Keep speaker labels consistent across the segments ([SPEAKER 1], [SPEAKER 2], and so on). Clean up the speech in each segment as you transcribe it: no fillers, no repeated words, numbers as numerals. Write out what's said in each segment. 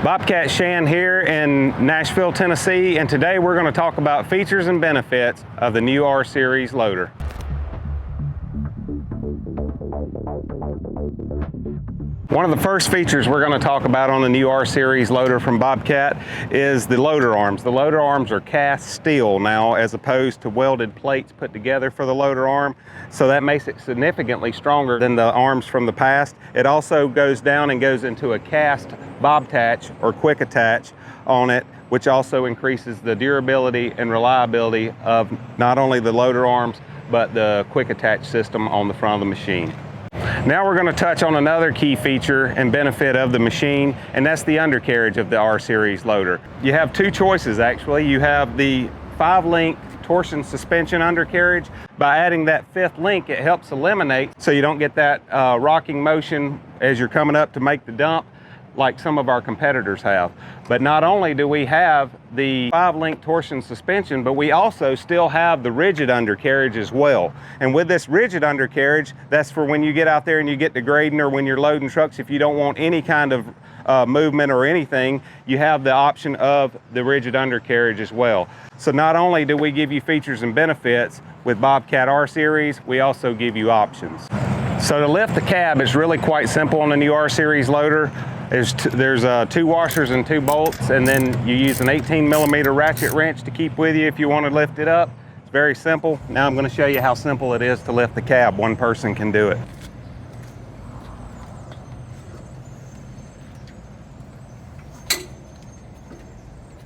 [SPEAKER 1] Bobcat Shann here in Nashville, Tennessee, and today we're going to talk about features and benefits of the new R Series loader. One of the first features we're going to talk about on the new R Series loader from Bobcat is the loader arms. The loader arms are cast steel now as opposed to welded plates put together for the loader arm. So that makes it significantly stronger than the arms from the past. It also goes down and goes into a cast bob attach or quick attach on it, which also increases the durability and reliability of not only the loader arms, but the quick attach system on the front of the machine. Now we're going to touch on another key feature and benefit of the machine, and that's the undercarriage of the R Series loader. You have two choices actually. You have the 5-link torsion suspension undercarriage. By adding that 5th link, it helps eliminate so you don't get that rocking motion as you're coming up to make the dump like some of our competitors have. But not only do we have the 5-link torsion suspension, but we also still have the rigid undercarriage as well. And with this rigid undercarriage, that's for when you get out there and you get to grading or when you're loading trucks, if you don't want any kind of movement or anything, you have the option of the rigid undercarriage as well. So not only do we give you features and benefits with Bobcat R Series, we also give you options. So to lift the cab is really quite simple on the new R Series loader. There's 2 washers and 2 bolts, and then you use an 18mm ratchet wrench to keep with you if you want to lift it up. It's very simple. Now I'm going to show you how simple it is to lift the cab. One person can do it.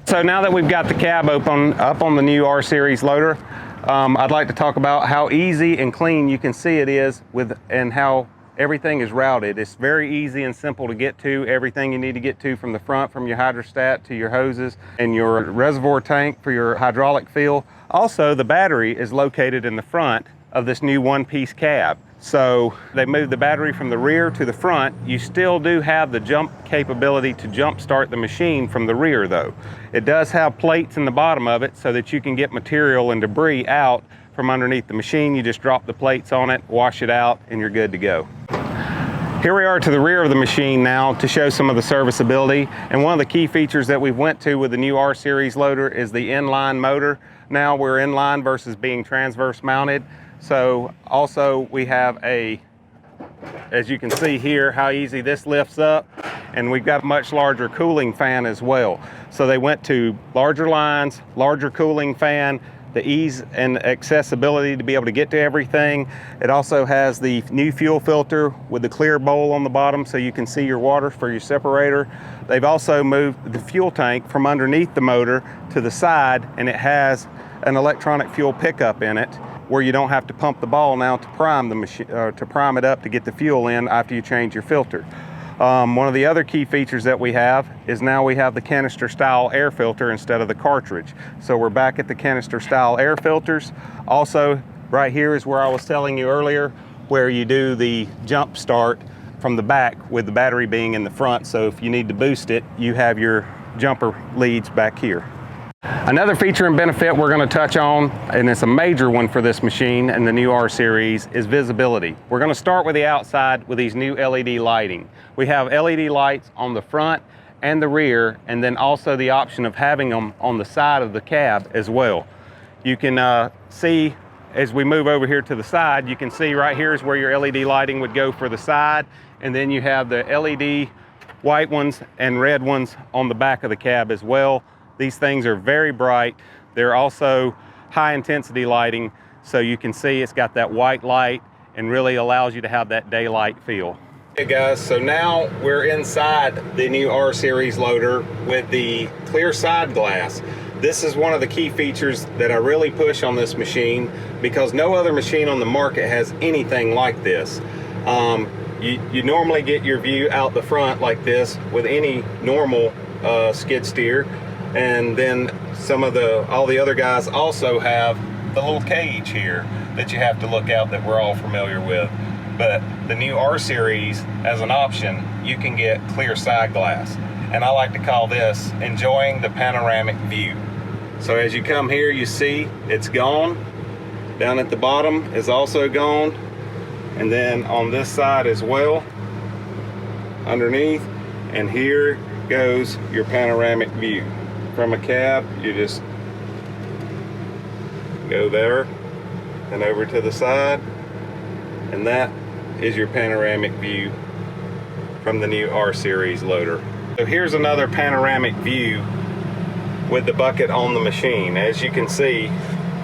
[SPEAKER 1] So now that we've got the cab up on the new R Series loader, I'd like to talk about how easy and clean you can see it is and how everything is routed. It's very easy and simple to get to everything you need to get to from the front, from your hydrostat to your hoses and your reservoir tank for your hydraulic fill. Also, the battery is located in the front of this new one-piece cab. So they moved the battery from the rear to the front. You still do have the jump capability to jump start the machine from the rear though. It does have plates in the bottom of it so that you can get material and debris out from underneath the machine. You just drop the plates on it, wash it out, and you're good to go. Here we are to the rear of the machine now to show some of the serviceability. And one of the key features that we've went to with the new R Series loader is the inline motor. Now we're inline versus being transverse mounted. So also we have as you can see here, how easy this lifts up, and we've got a much larger cooling fan as well. So they went to larger lines, larger cooling fan, the ease and accessibility to be able to get to everything. It also has the new fuel filter with the clear bowl on the bottom so you can see your water for your separator. They've also moved the fuel tank from underneath the motor to the side, and it has an electronic fuel pickup in it where you don't have to pump the ball now to prime the machine, to prime it up to get the fuel in after you change your filter. One of the other key features that we have is now we have the canister style air filter instead of the cartridge. So we're back at the canister style air filters. Also, right here is where I was telling you earlier, where you do the jump start from the back with the battery being in the front. So if you need to boost it, you have your jumper leads back here. Another feature and benefit we're going to touch on, and it's a major one for this machine and the new R Series, is visibility. We're going to start with the outside with these new LED lighting. We have LED lights on the front and the rear, and then also the option of having them on the side of the cab as well. You can see as we move over here to the side, you can see right here is where your LED lighting would go for the side, and then you have the LED white ones and red ones on the back of the cab as well. These things are very bright. They're also high intensity lighting, so you can see it's got that white light and really allows you to have that daylight feel. Hey guys, so now we're inside the new R Series loader with the clear side glass. This is one of the key features that I really push on this machine because no other machine on the market has anything like this. You normally get your view out the front like this with any normal skid steer. And then all the other guys also have the little cage here that you have to look out that we're all familiar with. But the new R Series, as an option, you can get clear side glass. And I like to call this enjoying the panoramic view. So as you come here, you see it's gone. Down at the bottom is also gone. And then on this side as well, underneath, and here goes your panoramic view. From a cab, you just go there and over to the side, and that is your panoramic view from the new R Series loader. So here's another panoramic view with the bucket on the machine. As you can see,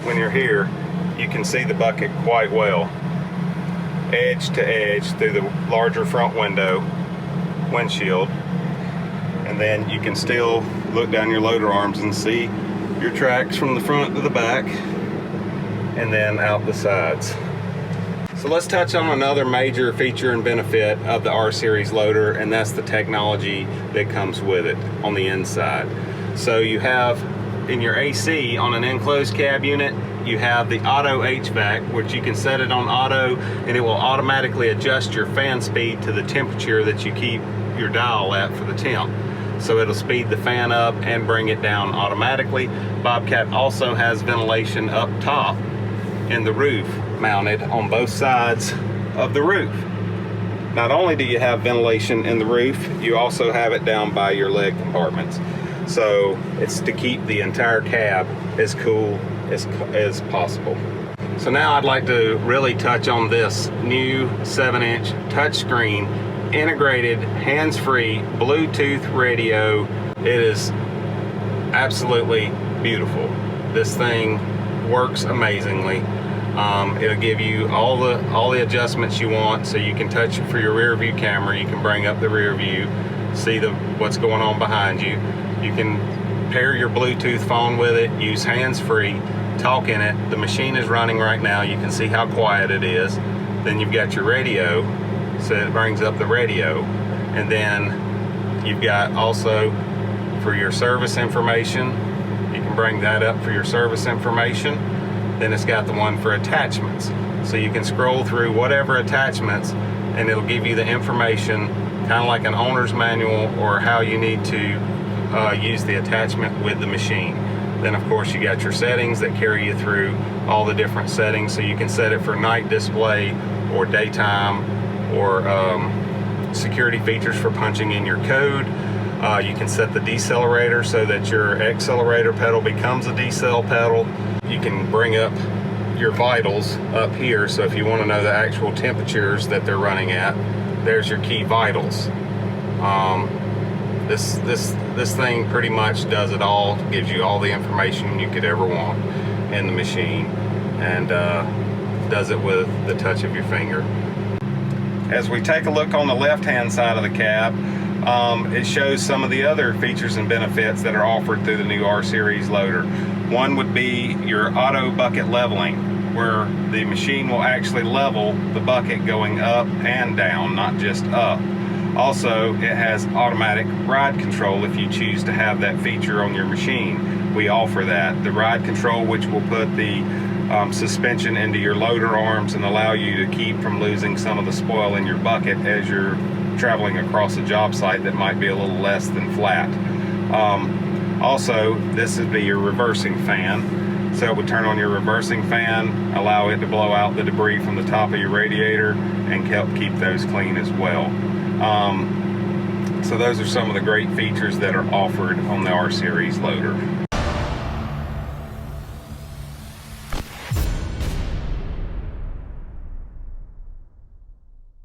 [SPEAKER 1] when you're here, you can see the bucket quite well, edge to edge through the larger front windshield, and then you can still look down your loader arms and see your tracks from the front to the back and then out the sides. So let's touch on another major feature and benefit of the R Series loader, and that's the technology that comes with it on the inside. So you have in your AC on an enclosed cab unit, you have the auto HVAC, which you can set it on auto and it will automatically adjust your fan speed to the temperature that you keep your dial at for the temp. So it'll speed the fan up and bring it down automatically. Bobcat also has ventilation up top in the roof, mounted on both sides of the roof. Not only do you have ventilation in the roof, you also have it down by your leg compartments. So it's to keep the entire cab as cool as possible. So now I'd like to really touch on this new 7-inch touchscreen integrated hands-free Bluetooth radio. It is absolutely beautiful. This thing works amazingly. It'll give you all the adjustments you want, so you can touch it for your rear view camera. You can bring up the rear view, see what's going on behind you. You can pair your Bluetooth phone with it, use hands-free, talk in it. The machine is running right now. You can see how quiet it is. Then you've got your radio, so it brings up the radio. And then you've got also for your service information, you can bring that up for your service information. Then it's got the one for attachments. So you can scroll through whatever attachments and it'll give you the information, kind of like an owner's manual, or how you need to use the attachment with the machine. Then of course you got your settings that carry you through all the different settings, so you can set it for night display or daytime, or security features for punching in your code. You can set the decelerator so that your accelerator pedal becomes a decel pedal. You can bring up your vitals up here, so if you want to know the actual temperatures that they're running at, there's your key vitals. This thing pretty much does it all, gives you all the information you could ever want in the machine, and does it with the touch of your finger. As we take a look on the left-hand side of the cab, it shows some of the other features and benefits that are offered through the new R Series loader. One would be your auto bucket leveling, where the machine will actually level the bucket going up and down, not just up. Also, it has automatic ride control if you choose to have that feature on your machine. We offer that. The ride control, which will put the suspension into your loader arms and allow you to keep from losing some of the spoil in your bucket as you're traveling across a job site that might be a little less than flat. Also, this would be your reversing fan. So it would turn on your reversing fan, allow it to blow out the debris from the top of your radiator, and help keep those clean as well. So those are some of the great features that are offered on the R Series loader.